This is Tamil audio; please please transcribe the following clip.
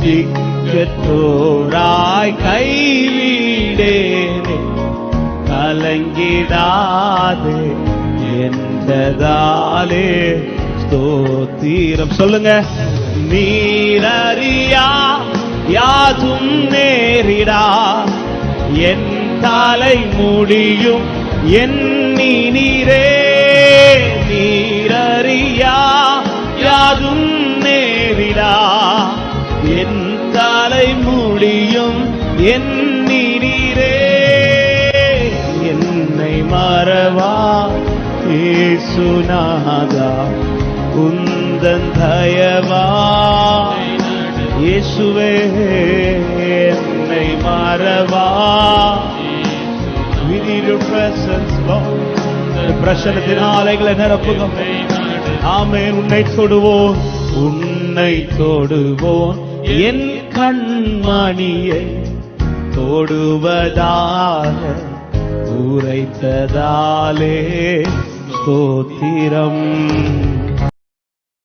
திக்கற்றோராய் கைவிடேனே கலங்கிடாதே என்றதாலே ஸ்தோத்திரம். சொல்லுங்க. நீரறியா யாதும் நேரிடா என் தலை முடியும் எண்ணி நீரே. நீரறியா யாதும் நேரிடா என் தலை முடியும் எண்ணி நீரே. என்னை மறவா இயேசுநாதா உந்தன் தயவா. இயேசுவே என்னை மறவா. We need your presence, Lord. பிரசன்னத்தின் ஆலைகளை நிரப்புங்க. ஆமென். உன்னை தொடுவோம், உன்னை தொடுவோம், என் கண்மணியை தொடுவதாக உரைத்ததாலே ஸ்தோத்திரம்.